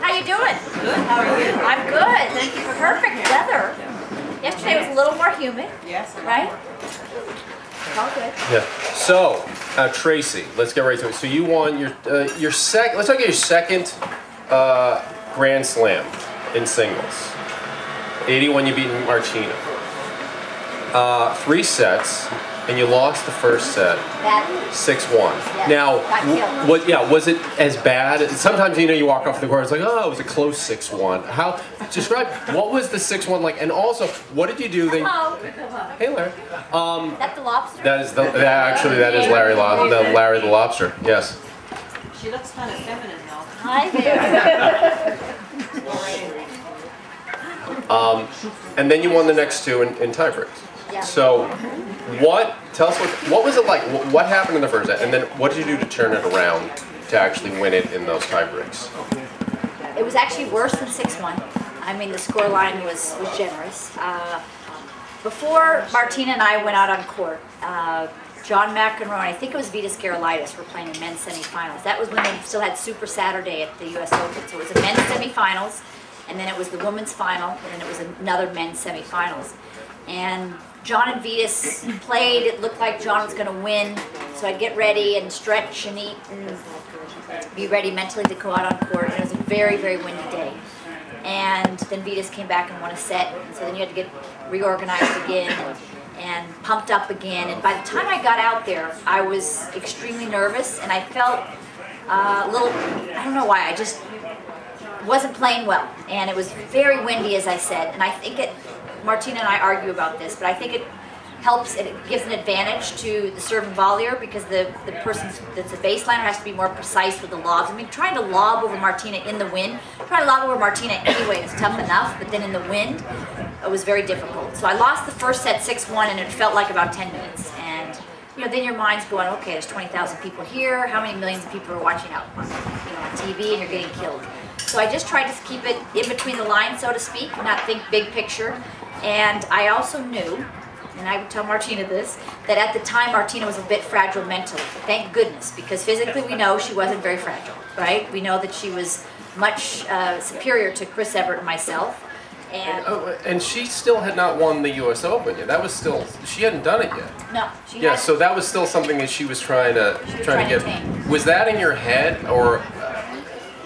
How you doing? Good. How are you? I'm good. Thank you for perfect weather. Yesterday was a little more humid. Yes. Right? All good. Yeah. So, Tracy, let's get right to it. So you won your second. Let's talk about your second Grand Slam in singles. 81, you beat Martina. 3 sets, and you lost the first set. 6-1. Yes, Now, was it as bad? Sometimes you walk off the court, it's like, oh, it was a close 6-1. How? Describe what was the 6-1 like, and also what did you do? Hello. Hey, Larry. That's the lobster. That is that is Larry the Lobster. Yes. She looks kind of feminine though. Hi there. And then you won the next 2 in tiebreaks. Yeah. So, tell us what was it like? What happened in the first set, and then what did you do to turn it around to actually win it in those tiebreaks? It was actually worse than 6-1. I mean, the score line was generous. Before Martina and I went out on court, John McEnroe and I think it was Vitas Gerulaitis were playing in men's semifinals. That was when they still had Super Saturday at the U.S. Open. So it was the men's semifinals, and then it was the women's final, and then it was another men's semifinals. And John and Vitas played. It looked like John was going to win, so I'd get ready and stretch and eat and be ready mentally to go out on court. And it was a very, very windy day. And then Vitas came back and won a set, and so then you had to get reorganized again and pumped up again. And by the time I got out there, I was extremely nervous, and I felt a little, I don't know why, I just wasn't playing well. And it was very windy, as I said, and I think Martina and I argue about this, but I think it helps, it gives an advantage to the serve and volleyer because the person that's a baseliner has to be more precise with the lobs. I mean, trying to lob over Martina in the wind, trying to lob over Martina anyway is tough enough, but then in the wind, it was very difficult. So I lost the first set 6-1, and it felt like about 10 minutes. And then your mind's going, okay, there's 20,000 people here. How many millions of people are watching out on TV, and you're getting killed. So I just tried to keep it in between the lines, so to speak, not think big picture. And I also knew, and I would tell Martina this, that at the time Martina was a bit fragile mentally. Thank goodness, because physically we know she wasn't very fragile, right? We know that she was much superior to Chris Evert and myself. And she still had not won the U.S. Open yet. That was still, she hadn't done it yet. No, she hadn't. So that was still something that she was trying to get. Tame. Was that in your head, or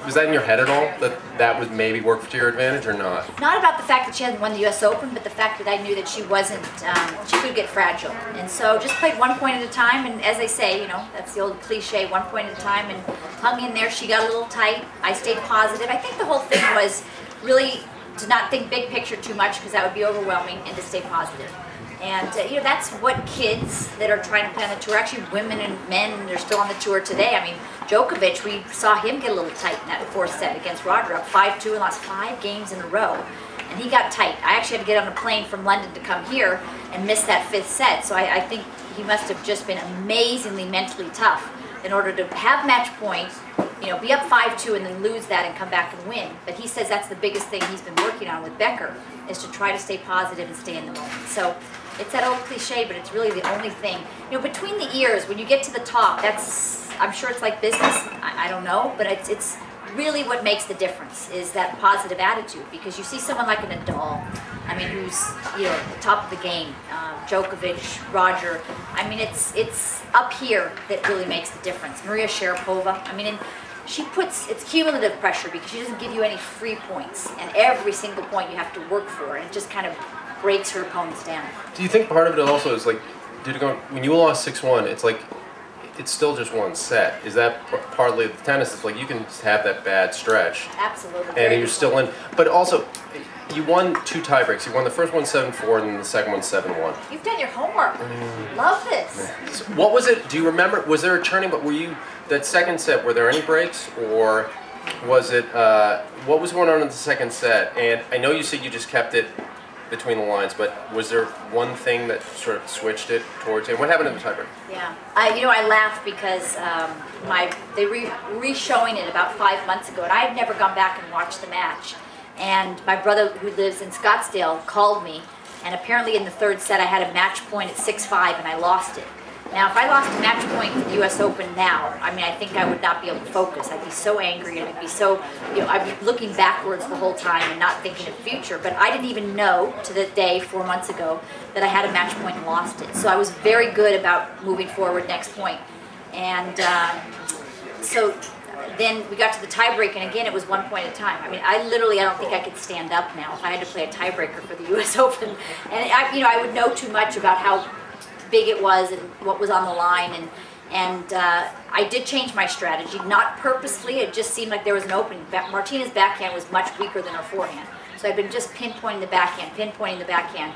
was that in your head at all, that would maybe work to your advantage, or not? Not about the fact that she hadn't won the U.S. Open, but the fact that I knew that she wasn't, she could get fragile. And so just played one point at a time, and as they say, that's the old cliche, one point at a time, and hung in there. She got a little tight. I stayed positive. I think the whole thing was really to not think big picture too much, because that would be overwhelming, and to stay positive. And that's what kids that are trying to play on the tour, actually women and men, and they're still on the tour today. I mean, Djokovic, we saw him get a little tight in that 4th set against Roger, up 5-2 and lost 5 games in a row. And he got tight. I actually had to get on a plane from London to come here and miss that 5th set. So I think he must have just been amazingly mentally tough in order to have match point, be up 5-2 and then lose that and come back and win. But he says that's the biggest thing he's been working on with Becker, is to try to stay positive and stay in the moment. So it's that old cliche, but it's really the only thing. Between the ears, when you get to the top, I'm sure it's like business, I don't know, but it's really what makes the difference, is that positive attitude. Because you see someone like a Nadal, who's at the top of the game, Djokovic, Roger, it's up here that really makes the difference. Maria Sharapova, and it's cumulative pressure, because she doesn't give you any free points, and every single point you have to work for, and it just kind of breaks her opponents down. Do you think part of it also is like, when you lost 6-1, it's like, it's still just one set. Is that partly the tennis? It's like you can just have that bad stretch. Absolutely. And you're still in. But also, you won 2 tiebreaks. You won the first one 7-4, and then the second one 7-1. You've done your homework. Love this. So what was it? Do you remember? Was there a turning? But that second set? Were there any breaks, or was it? What was going on in the second set? And I know you said you just kept it between the lines, but was there one thing that sort of switched it towards it? What happened in the tiebreak? Yeah, I laughed because they re-showing it about 5 months ago, and I had never gone back and watched the match. And my brother, who lives in Scottsdale, called me, and apparently in the 3rd set I had a match point at 6-5, and I lost it. Now, if I lost a match point in the U.S. Open now, I mean, I think I would not be able to focus. I'd be so angry, and I'd be so, I'd be looking backwards the whole time and not thinking of the future. But I didn't even know to the day 4 months ago that I had a match point and lost it. So I was very good about moving forward next point. And so then we got to the tiebreak, and again, it was 1 point at a time. I mean, I don't think I could stand up now if I had to play a tiebreaker for the U.S. Open. And I would know too much about how big it was and what was on the line, and I did change my strategy, not purposefully. It just seemed like there was an opening. Martina's backhand was much weaker than her forehand, so I'd been just pinpointing the backhand,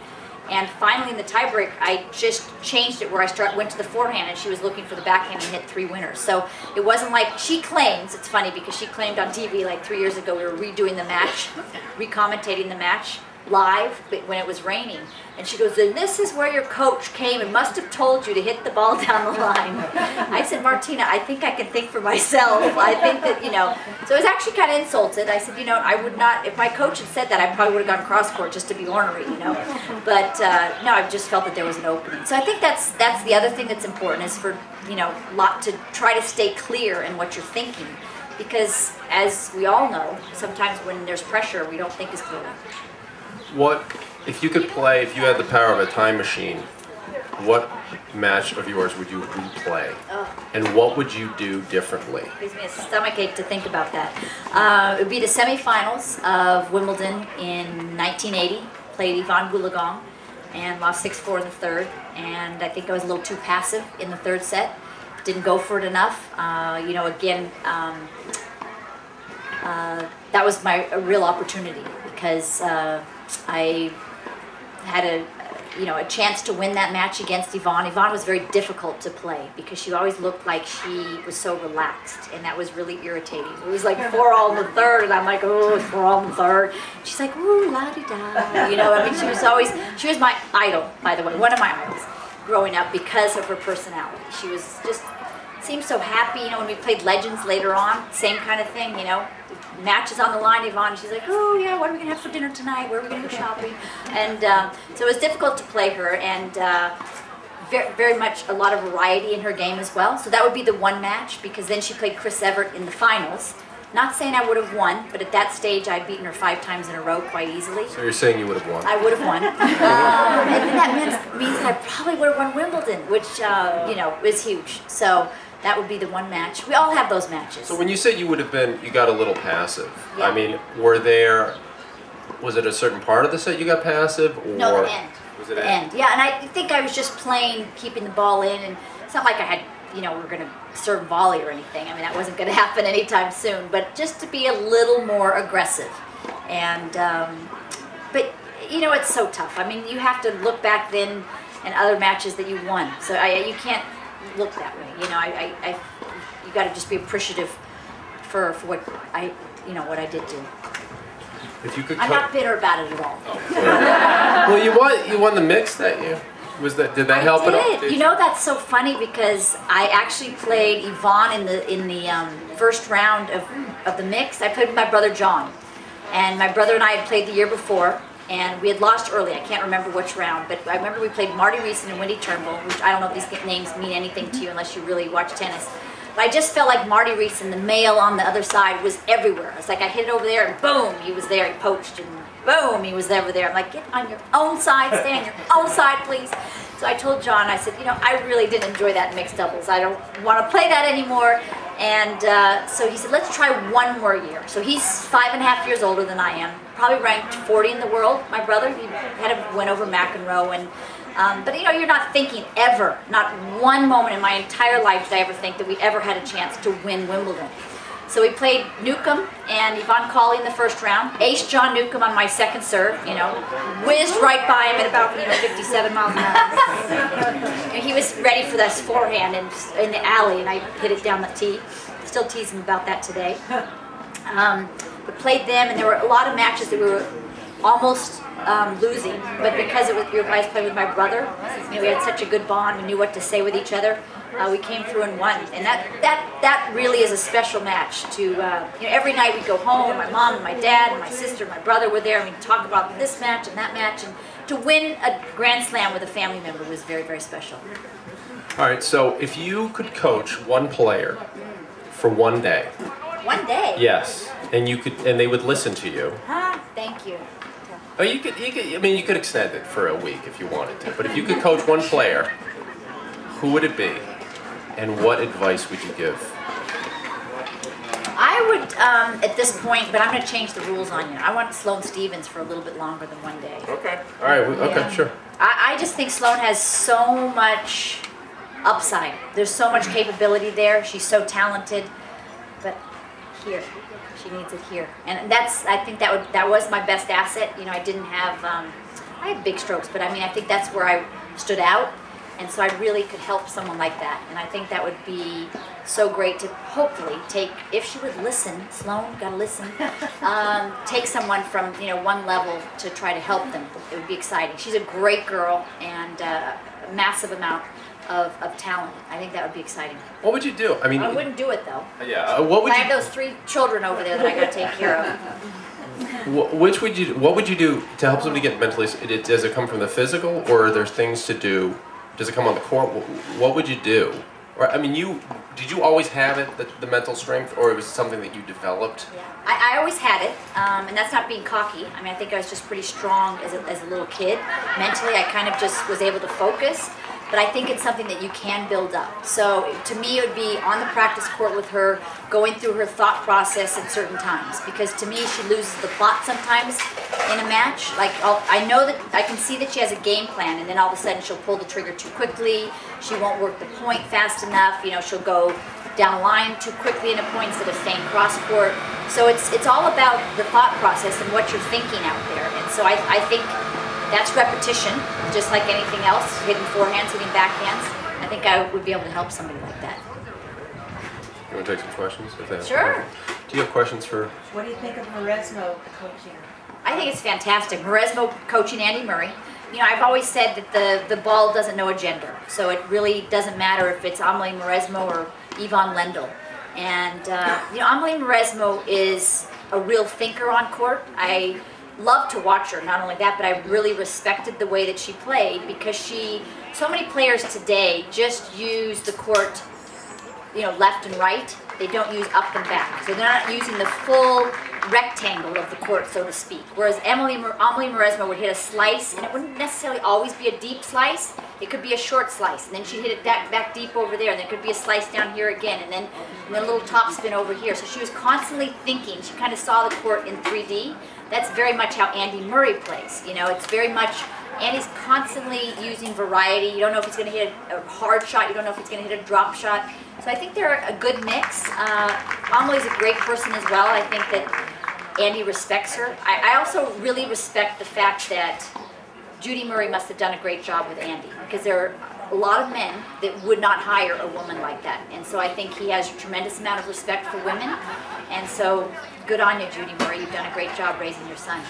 and finally in the tiebreak, I just changed it where I went to the forehand, and she was looking for the backhand and hit 3 winners. So it wasn't like she claims. It's funny because she claimed on TV like 3 years ago we were redoing the match, re-commentating the match live when it was raining, and she goes, "Then this is where your coach came and must have told you to hit the ball down the line." I said, "Martina, I think I can think for myself. I think that, so I was actually kind of insulted. I said, I would not, if my coach had said that, I probably would have gone cross court just to be ornery, but no, I just felt that there was an opening. So I think that's the other thing that's important, is for to try to stay clear in what you're thinking, because as we all know, sometimes when there's pressure, we don't think as clearly. What, if you could play, if you had the power of a time machine, what match of yours would you replay? Oh. And what would you do differently? It gives me a stomachache to think about that. It would be the semifinals of Wimbledon in 1980. Played Yvonne Goolagong and lost 6-4 in the third. And I think I was a little too passive in the third set. Didn't go for it enough. Again, that was a real opportunity, because I had a chance to win that match against Yvonne. Yvonne was very difficult to play because she always looked like she was so relaxed, and that was really irritating. It was like 4-all in the third, and I'm like, oh, it's 4-all in the third. She's like, ooh, la-di-da. I mean, she was my idol, by the way, one of my idols growing up because of her personality. She was just, seemed so happy, when we played Legends later on, same kind of thing, matches on the line, Yvonne, she's like, oh yeah, what are we going to have for dinner tonight? Where are we going to go shopping? And so it was difficult to play her, and very, very much a lot of variety in her game as well. So that would be the one match, because then she played Chris Evert in the finals. Not saying I would have won, but at that stage I'd beaten her 5 times in a row quite easily. So you're saying you would have won? I would have won. And then that means that I probably would have won Wimbledon, which, is huge. So that would be the one match. We all have those matches. So when you said you got a little passive, yeah. I mean, was it a certain part of the set you got passive? Or no, the end. Was it the end? Yeah, and I think I was just playing, keeping the ball in, and it's not like I had, we were going to serve volley or anything. I mean, that wasn't going to happen anytime soon, but just to be a little more aggressive. And, but, it's so tough. I mean, you have to look back then and other matches that you won. So you can't look that way, you got to just be appreciative for what what I did do. If you could, I'm not bitter about it at all. Oh, well, you won the mix that year. Did that help at all? Did. That's so funny, because I actually played Yvonne in the first round of the mix. I played with my brother John, and my brother and I had played the year before. And we had lost early. I can't remember which round, but I remember we played Marty Reeson and Wendy Turnbull, which I don't know if these names mean anything to you unless you really watch tennis. But I just felt like Marty Reeson, the male on the other side, was everywhere. It's like I hit it over there, and boom, he was there. He poached, and boom, he was over there. I'm like, get on your own side, stay on your own side, please. So I told John, I said, I really didn't enjoy that mixed doubles. I don't want to play that anymore. And so he said, let's try one more year. So he's 5.5 years older than I am, probably ranked 40 in the world, my brother. He had a win over McEnroe. But you're not thinking ever, not one moment in my entire life did I ever think that we ever had a chance to win Wimbledon. So we played Newcomb and Yvonne Cawley in the first round. Ace John Newcomb on my second serve, whizzed right by him at about 57 miles an hour. He was ready for this forehand in the alley, and I hit it down the tee. Still tease him about that today. We played them, and there were a lot of matches that we were almost losing, but because your guys played with my brother, we had such a good bond. We knew what to say with each other. We came through and won, and that really is a special match. Every night we go home, my mom and my dad and my sister and my brother were there, and we talk about this match and that match, and to win a Grand Slam with a family member was very, very special. All right, so if you could coach one player for one day, One day? yes, and they would listen to you. Thank you. Oh, you could. I mean, you could extend it for a week if you wanted to. But if you could coach one player, who would it be, and what advice would you give? I would, at this point, but I'm going to change the rules on you. I want Sloane Stephens for a little bit longer than one day. Okay. All right. Okay. Yeah. Sure. I just think Sloane has so much upside. There's so much capability there. She's so talented, but here, she needs it here, and I think that was my best asset. You know, I didn't have, I had big strokes, but I mean, I think that's where I stood out, and so I really could help someone like that, and I think that would be so great to hopefully take, if she would listen, Sloane, gotta listen, take someone from, you know, one level to try to help them. It would be exciting. She's a great girl and a massive amount of talent. I think that would be exciting. What would you do? I mean, I wouldn't do it though. Yeah. What would I you? have those 3 children over there that I got to take care of. What would you do to help somebody get mentally? Does it come from the physical, or are there things to do? Does it come on the court? What would you do? Or I mean, did you always have it, the mental strength, or it was something that you developed? Yeah, I always had it, and that's not being cocky. I mean, I think I was just pretty strong as a little kid. Mentally, I kind of just was able to focus. But I think it's something that you can build up. So to me, it would be on the practice court with her, going through her thought process at certain times. Because to me, she loses the plot sometimes in a match. Like, I know that, I can see that she has a game plan, and then all of a sudden she'll pull the trigger too quickly. She won't work the point fast enough. You know, she'll go down the line too quickly in a point instead of staying cross court. So it's all about the thought process and what you're thinking out there. And so I think that's repetition, just like anything else, hitting forehands, hitting backhands. I think I would be able to help somebody like that. You want to take some questions? Sure. Do you have questions for? What do you think of Maresmo coaching? I think it's fantastic. Maresmo coaching Andy Murray. You know, I've always said that the ball doesn't know a gender, so it really doesn't matter if it's Amelie Maresmo or Yvonne Lendl. And, you know, Amelie Maresmo is a real thinker on court. I love to watch her, not only that, but I really respected the way that she played, because so many players today just use the court, you know, left and right. They don't use up and back. So they're not using the full rectangle of the court, so to speak. Whereas Amelie Maresmo would hit a slice, and it wouldn't necessarily always be a deep slice. It could be a short slice, and then she'd hit it back deep over there, and then it could be a slice down here again, and then a little top spin over here. So she was constantly thinking. She kind of saw the court in 3D. That's very much how Andy Murray plays. You know, it's very much, Andy's constantly using variety. You don't know if he's going to hit a hard shot. You don't know if he's going to hit a drop shot. So I think they're a good mix. Amelie's a great person as well. I think that Andy respects her. I also really respect the fact that Judy Murray must have done a great job with Andy, because there are a lot of men that would not hire a woman like that. And so I think he has a tremendous amount of respect for women. And so good on you, Judy Murray. You've done a great job raising your son.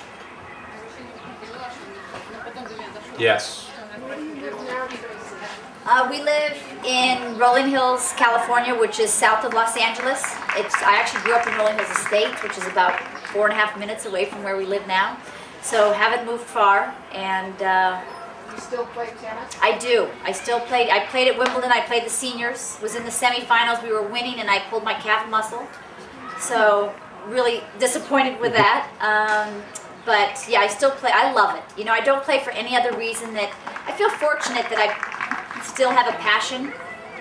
Yes. We live in Rolling Hills, California, which is south of Los Angeles. I actually grew up in Rolling Hills Estates, which is about 4.5 minutes away from where we live now. So haven't moved far, and You still play tennis? I do. I still played. I played at Wimbledon. I played the seniors. Was in the semifinals. We were winning, and I pulled my calf muscle. So really disappointed with that. But yeah, I still play. I love it. You know, I don't play for any other reason that I feel fortunate that I still have a passion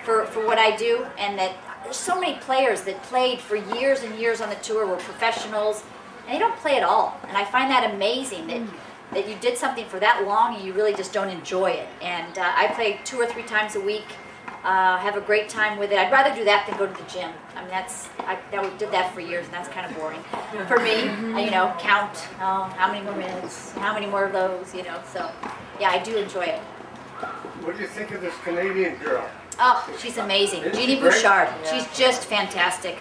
for what I do, and that there's so many players that played for years and years on the tour, were professionals, and they don't play at all. And I find that amazing that you did something for that long and you really just don't enjoy it. And I play 2 or 3 times a week. Have a great time with it. I'd rather do that than go to the gym. I mean, I did that for years, and that's kind of boring for me. You know, count how many more minutes, how many more of those. You know, so yeah, I do enjoy it. What do you think of this Canadian girl? Oh, she's amazing, Isn't Jeannie she great? Bouchard. She's just fantastic.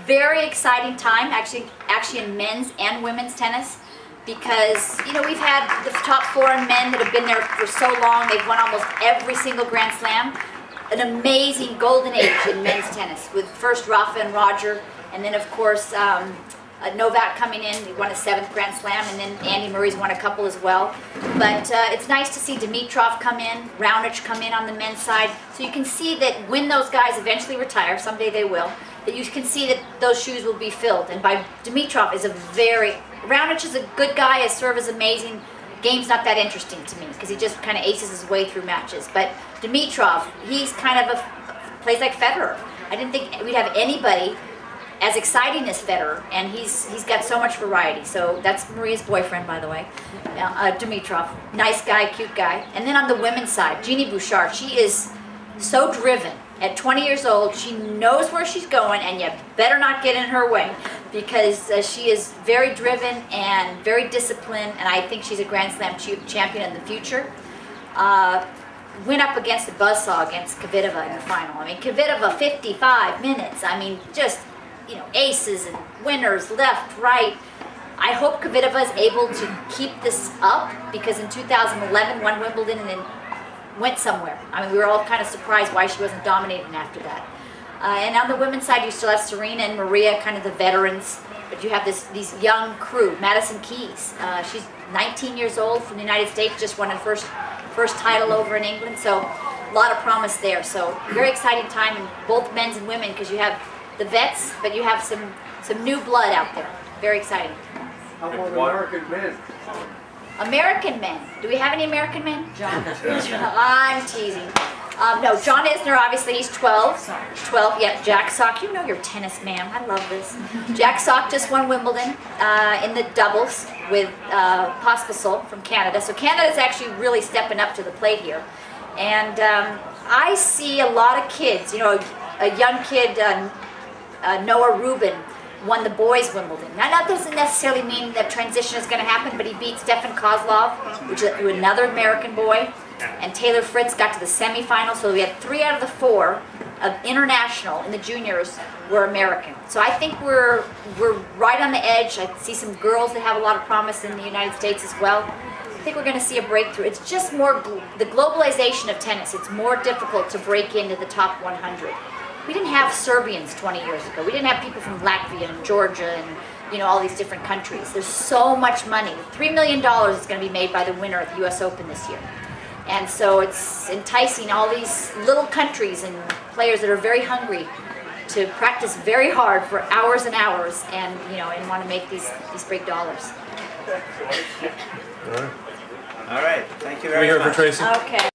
Very exciting time, actually in men's and women's tennis. Because, you know, we've had the top 4 in men that have been there for so long. They've won almost every single Grand Slam. An amazing golden age in men's tennis with first Rafa and Roger, and then of course Novak coming in, he won his 7th Grand Slam, and then Andy Murray's won a couple as well. But it's nice to see Dimitrov come in, Raonic come in on the men's side. So you can see that when those guys eventually retire, someday they will, that you can see that those shoes will be filled. And by Dimitrov is Raonic is a good guy, his serve is amazing. Game's not that interesting to me because he just kind of aces his way through matches. But Dimitrov, he's kind of plays like Federer. I didn't think we'd have anybody as exciting as Federer, and he's got so much variety. So that's Maria's boyfriend, by the way, Dimitrov. Nice guy, cute guy. And then on the women's side, Jeannie Bouchard, she is so driven. At 20 years old, she knows where she's going, and you better not get in her way because she is very driven and very disciplined, and I think she's a Grand Slam champion in the future. Went up against the buzzsaw against Kvitova in the final. I mean, Kvitova, 55 minutes. I mean, just, you know, aces and winners left, right. I hope Kvitova is able to keep this up because in 2011 won Wimbledon and then went somewhere. I mean, we were all kind of surprised why she wasn't dominating after that. And on the women's side, you still have Serena and Maria, kind of the veterans, but you have these young crew. Madison Keys, she's 19 years old from the United States, just won her first title over in England, so a lot of promise there. So very exciting time in both men's and women because you have the vets, but you have some new blood out there. Very exciting. How about American men? American men. Do we have any American men? John. I'm teasing. No, John Isner, obviously, he's 12. 12, yeah. Jack Sock, you know your tennis, ma'am. I love this. Jack Sock just won Wimbledon in the doubles with Pospisil from Canada. So Canada's actually really stepping up to the plate here. And I see a lot of kids, you know, a young kid, Noah Rubin, won the boys Wimbledon. Now that doesn't necessarily mean that transition is going to happen, but he beat Stefan Kozlov, which is another American boy, and Taylor Fritz got to the semifinals. So we had 3 out of the 4 of international in the juniors were American. So I think we're right on the edge. I see some girls that have a lot of promise in the United States as well. I think we're going to see a breakthrough. It's just more the globalization of tennis. It's more difficult to break into the top 100. We didn't have Serbians 20 years ago. We didn't have people from Latvia and Georgia and, you know, all these different countries. There's so much money. $3 million is going to be made by the winner of the U.S. Open this year. And so it's enticing all these little countries and players that are very hungry to practice very hard for hours and hours and, you know, and want to make these big dollars. All right. Thank you very much. Can we hear it for Tracy? Okay.